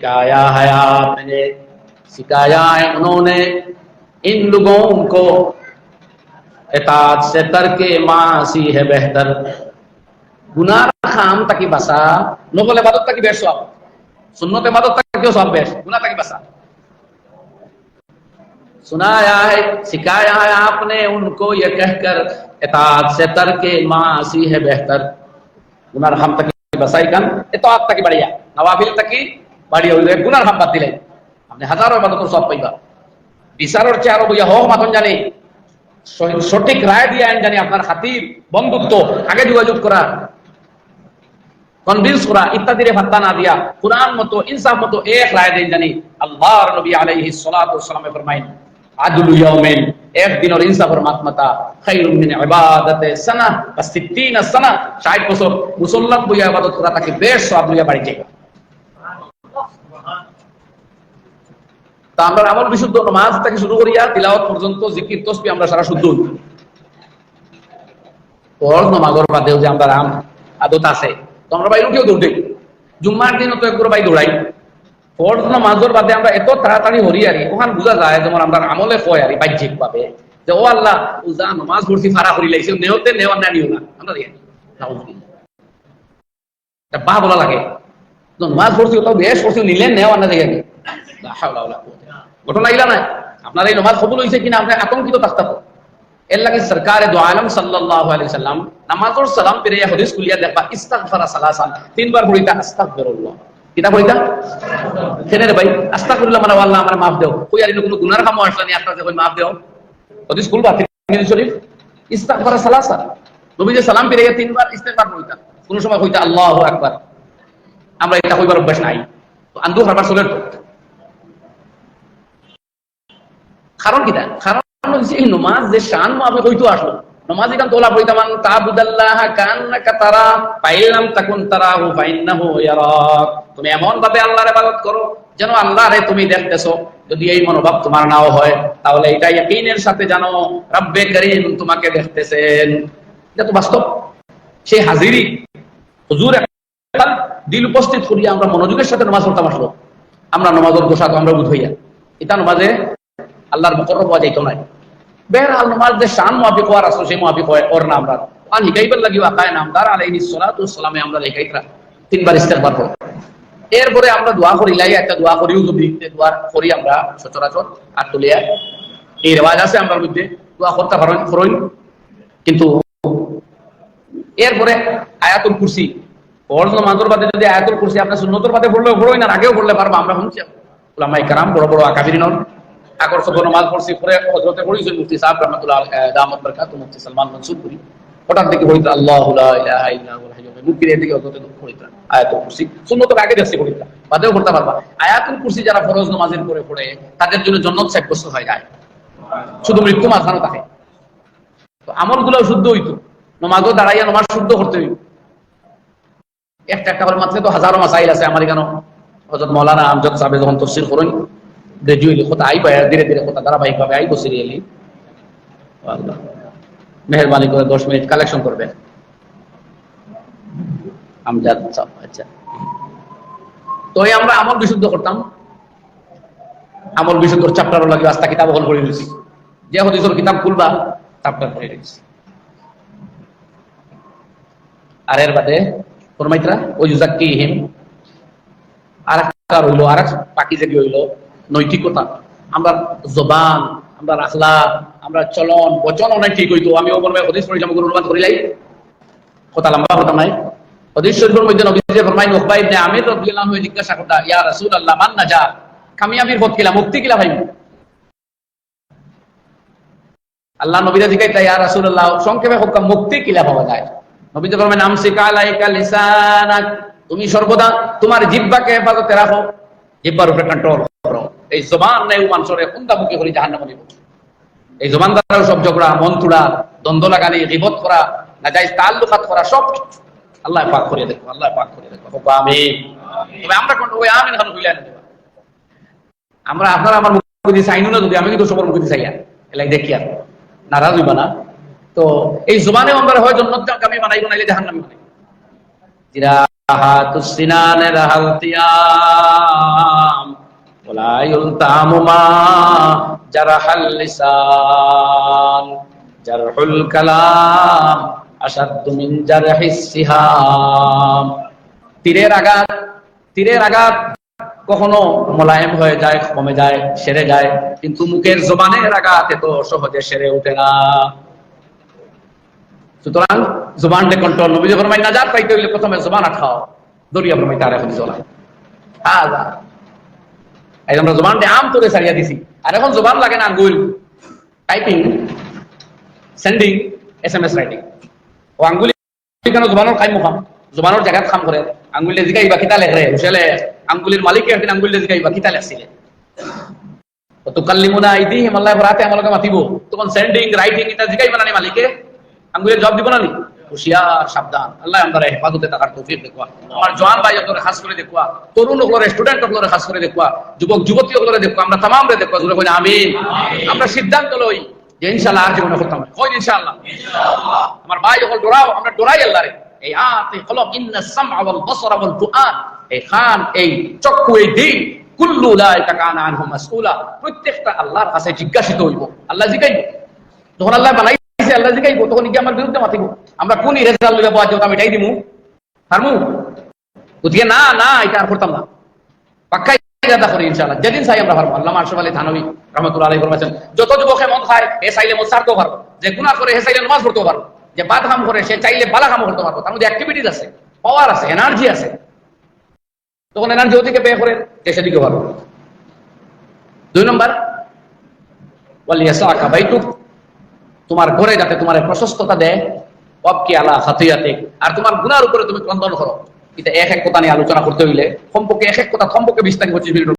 सिखाया है आपने, सिखाया है उन्होंने इन लोगों को, इताअत से तरके मासी है बेहतर। गुनाह खाम ताकि बसा, नफल इबादत ताकि बेश सवाब, सुन्नत इबादत ताकि सवाब बेश, गुनाह ताकि बसा। सुनाया है, सिखाया है आपने उनको ये कहकर, इताअत से तरके मासी है बेहतर। गुनाह खाम ताकि बसाई कान, इताअत ताकि बढ़िया, नवाफिल ताकि बढ़िया হইলে গুনার হাম বাদ দিলে আপনি হাজারো ইবাদতের সওয়াব পাইবা। বিচারের চেয়ারও বইয়া হোক মাতন জানি, সঠিক রায় দিয়ে আইন জানি, আপনার খাতির বন্ধুত্ব আগে যোগাযোগ করা, কনভিন্স করা ইত্যাদির ভাত্তা না দিয়া কুরআন মতো ইনসাফ মতো এক রায় দেন জানি। আল্লাহর নবী আলাইহিস সালাতু ওয়াস সালাম ফরমায়েন, আদলু ইয়াউমিন, এক দিনের ইনসাফের মাতমাতা খায়রুম মিন ইবাদাতি সানা বা 60 সানা, 60 বছর মুসলমান বইয়া ইবাদত করা তাকে বেশ সওয়াব লইয়া বাড়ি যাবে। তা আমরা আমল বিশুদ্ধ, নামাজ থেকে শুরু করিয়া তিলাওয়াত পর্যন্ত জিকির তাসবিহ আমরা সারা শুদ্ধ হই। ফরজ নামাজের বাদেও যে আমরা আদত আছে, তো আমরা বাইরে কেউ দৌড়াই, জুম্মার দিনও তো একবার বাই দৌড়াই। ফরজ নামাজের বাদে আমরা এত তাড়াতাড়ি হরি আরি, ওখানে বোঝা যায় যেমন আমরা আমলে কয় আরি বাহ্যিক ভাবে যে ও আল্লাহ উজা নামাজ পড়ছি ফারা করি লাইছে, নেওতে নেওয়া না নিও না, আমরা দেখি বাহ বলা লাগে নামাজ পড়ছি ওটাও বেশ পড়ছি, নিলে নেওয়া না দেখে ঘটনা ইলা নাই। আপনার এই নামাজ কবুল হয়েছে কিনা আপনি আতঙ্কিত থাকতে পারেন। এর লাগে সরকারে দো আলম সাল্লাল্লাহু আলাইহি সাল্লাম নামাজের সালাম পেরে হাদিস কুলিয়া দেখবা ইস্তিগফার সালাসান, তিনবার পড়িতা আস্তাগফিরুল্লাহ। কিটা পড়িতা কেন রে ভাই? আস্তাগফিরুল্লাহ মানে আল্লাহ আমার মাফ দাও, কই আর কোনো গুনার কাম আসলে আপনার যে কই মাফ দাও, হাদিস কুল বা তিরমিজি শরীফ ইস্তিগফার সালাসান, নবী যে সালাম পেরে তিনবার ইস্তিগফার পড়িতা, কোন সময় কইতা আল্লাহু আকবার। আমরা এটা কইবার অভ্যাস নাই, তো আন্দু হারবার চলে। কারণ কিটা? কারণ হচ্ছে এই নামাজ যে শান আপনি কইতো আসলো, নামাজ এখান তোলা পড়িতামান তাবুদাল্লাহ কান্নাকা তারা ফাইলাম তাকুন তারাহু ফাইন্নাহু ইয়ারাক। তুমি এমন ভাবে আল্লাহর ইবাদত করো যেন আল্লাহরে তুমি দেখতেছো। যদি এই মনোভাব তোমার নাও হয় তাহলে এটা ইয়াকিনের সাথে জানো রব্বে করিম তোমাকে দেখতেছেন। এটা তো বাস্তব, সেই হাজিরি হুজুর দিল উপস্থিত করিয়া আমরা মনোযোগের সাথে নামাজ পড়তাম আসলো, আমরা নামাজের গোসাত আমরা বুঝ হইয়া এটা নামাজে আল্লাহর মুকররব হওয়া যাইতো না। বেহরাল নামাজ যে শান মুআফিক হওয়ার আসল সেই মুআফিক হয় ওর না আমরা আন হিকাইবার লাগিও আকায়ে নামদার আলাইহিস সালাতু ওয়াস সালামে আমরা লেখাইতরা তিনবার ইস্তেগফার করব। এরপরে আমরা দোয়া করি, লাই একটা দোয়া করিও, যদি দোয়া করি আমরা সচরাচর আর তুলিয়া এই রেওয়াজ আছে আমরা মধ্যে দোয়া করতে পারেন। কিন্তু এরপরে আয়াতুল কুরসি, ফরজ নামাজের বাদে যদি আয়াতুল কুরসি আপনি সুন্নতের বাদে পড়লেও পড়োই না, আগেও পড়লে পারবা। আমরা শুনছি উলামায়ে কেরাম বড় বড় আকাবিরিনর আগর সব নামাজ পড়ছি পরে হযরতে পড়িয়েছেন মুফতি সাহেব রাহমাতুল্লাহ দামাত বরকাতুহু, মুফতি সালমান মনসুর করি হঠাৎ দেখি হইতো আল্লাহু লা ইলাহা ইল্লা হুয়াল হাইয়ুল কাইয়্যুম, মুফতির দিকে হযরতে পড়িতা আয়াতুল কুরসি। সুন্নতের আগে দেখছি পড়িতা, বাদেও করতে পারবা। আয়াতুল কুরসি যারা ফরজ নামাজের পরে পড়ে তাদের জন্য জান্নাত সাব্যস্ত হয়ে যায়, শুধু মৃত্যু মাঝখানে থাকে। তো আমলগুলো শুদ্ধ হইতো, নামাজও দাঁড়াইয়া নামাজ শুদ্ধ করতে হইতো। একটা একটা করে মাত্র তো হাজারো মাসাইল আছে। আমার এখানে হযরত মাওলানা আমজাদ সাহেব যখন তাফসীর করেন গ্রাজুয়েটলি কথা আই পায়, ধীরে ধীরে কথা ধারাবাহিক ভাবে আই সিরিয়ালি। আল্লাহ মেহেরবানি করে 10 মিনিট কালেকশন করবেন আমজাদ সাহেব। আচ্ছা, তো এই আমরা আমল বিশুদ্ধ করতাম, আমল বিশুদ্ধ চ্যাপ্টারও লাগে আস্তা কিতাব হল করে দিয়েছি, যে হাদিসের কিতাব খুলবা চ্যাপ্টার পড়ে দিয়েছি। আর এর বাদে ফরমাইতরা ওই ইউজাক্কিহিম আরেকটা রইল, আরেক পাকিজা কি হইল নৈতিকতা। আমরা জবান, আমরা আখলাক, আমরা চলন বচন অনেক ঠিক হইতো। আমি ওপর হাদিস পড়ি আমি অনুবাদ করিলাই, কথা লম্বা হতাম নাই। হাদিস শরীফের মধ্যে নবী যে ফরমাইন উকবা ইবনে আমির রাদিয়াল্লাহু আনহু জিজ্ঞাসা করতা, ইয়া রাসূলুল্লাহ মান নাজা, কামিয়াবির পথ কিলা, মুক্তি কিলা ভাই? আল্লাহ নবীরা জিজ্ঞাসা, ইয়া রাসূলুল্লাহ সংক্ষেপে হুকুম মুক্তি কিলা পাওয়া যায়? নবী যে ফরমাইন আমসিকা আলাইকা লিসানাক, তুমি সর্বদা তোমার জিহ্বাকে হেফাজতে রাখো, জিহ্বার উপরে কন্ট্রোল করো। এই জবান নাই মানুষের কুন্দামুখী করে জাহান্নামে নিব। এই জবান দ্বারা সব ঝগড়া, মন তুড়া, দ্বন্দ্ব লাগানি, গীবত করা, নাজায়েজ তাআল্লুকাত করা সব আল্লাহ পাক করে দেখো, আল্লাহ পাক করে দেখো। আমিন। তবে আমরা কোন ওই আমিন খান হইলা না, আমরা আপনারা আমার মুখ দিয়ে চাইনু না, যদি আমি কিন্তু সবার মুখ দিয়ে চাইয়া এলাই দেখি আর নারাজ হইবা না। তো এই জবানে আমরা হয় জান্নাতগামী বানাইব, নাইলে জাহান্নামী বানাইব। জিরাহাতুস সিনানে রাহালতিয়া কালামু মা জারাহাল লিসান, জারহুল কালাম আশাদ্দু মিন জারহিস সিহাম। তীরের আঘাত কখনো মোলায়েম হয়ে যায়, কমে যায়, সেরে যায়, কিন্তু মুখের জবানের আঘাত এত সহজে সেরে ওঠে না। সুতরাং জবানকে কন্ট্রোল, নবীজি ফরমায় নাজাত পাইতে হইলে প্রথমে জবান আটকাও, দরিয়া ফরমায় তার এখন জ্বলা। এই আমরা জবানকে আম করে ছাড়িয়ে দিছি, আর এখন জবান লাগে না আঙ্গুল, টাইপিং, সেন্ডিং, SMS রাইটিং। ও আঙ্গুলি কেন জবানোর খাই মুখাম, জবানোর জায়গাত খাম করে আঙ্গুলে জিগাইবা কিতা লেখরে, হুসেলে আঙ্গুলির মালিক একদিন আঙ্গুলে জিগাইবা কিতা লেখছিলে। তো কাল্লিমুনা আইদিহিম, আল্লাহ রাতে আমাকে মাতিব, তখন সেন্ডিং রাইটিং এটা জিগাইবা না মালিকে, আঙ্গুলের জবাব দিব না নি। হুশিয়ার, সাবধান, আল্লাহ আমরা হেফাজতে থাকার তৌফিক দেখুয়া। আমার জওয়ান ভাই আপনারা খাস করে দেখুয়া, তরুণ লোকরে, স্টুডেন্ট লোকরে খাস করে দেখুয়া, যুবক যুবতী লোকরে দেখুয়া, আমরা তামাম রে দেখুয়া, জোরে কইনা আমিন। আমরা সিদ্ধান্ত লই যে ইনশাআল্লাহ আর জীবনে করতাম, কই ইনশাআল্লাহ। আমার ভাই যখন ডরাও, আমরা ডরাই আল্লাহরে। এই আতি খলক ইন্নাস সামআ ওয়াল বাসারা ওয়াল ফুআদ, এই কান, এই চক্ষু, এই দিল, কুল্লু লাইকা কানা আনহু মাসউলা, প্রত্যেকটা আল্লাহর কাছে জিজ্ঞাসিত হইব। আল্লাহ জিগাইব, যখন আল্লাহ বানাই আল্লাহ জিগাইব, তখন কি আমার বিরুদ্ধে মাতিব, আমরা কোন রেজাল্ট লইয়া পাওয়া যাবে, আমি এটাই দিমু পারমু? ওদিকে না না, এটা আর করতাম না, পাক্কা ইরাদা করি ইনশাআল্লাহ, যেদিন চাই আমরা পারবো। আল্লামা আশরাফ আলী থানভী রাহমাতুল্লাহ আলাইহি ফরমায়েছেন, যত যুবকে মদ খায় এ চাইলে মদ ছাড়তেও পারবো, যে গুনাহ করে হে চাইলে নামাজ পড়তেও পারবো, যে বাদ কাম করে সে চাইলে ভালো কাম করতে পারবো। তার মধ্যে অ্যাক্টিভিটিস আছে, পাওয়ার আছে, এনার্জি আছে। তখন এনার্জি ওদিকে ব্যয় করে সেদিকে পারবো। 2 নম্বর, ওয়ালিয়াসাকা বাইতুক, তোমার ঘরে যাতে তোমার প্রশস্ততা দেয়, ওয়াবকি আলা খাতিয়াতিক, আর তোমার গুনার উপরে তুমি ক্রন্দন করো। এটা এক এক কথা নিয়ে আলোচনা করতে হইলে কমপক্ষে এক এক কথা কমপক্ষে 20 থেকে 25 মিনিট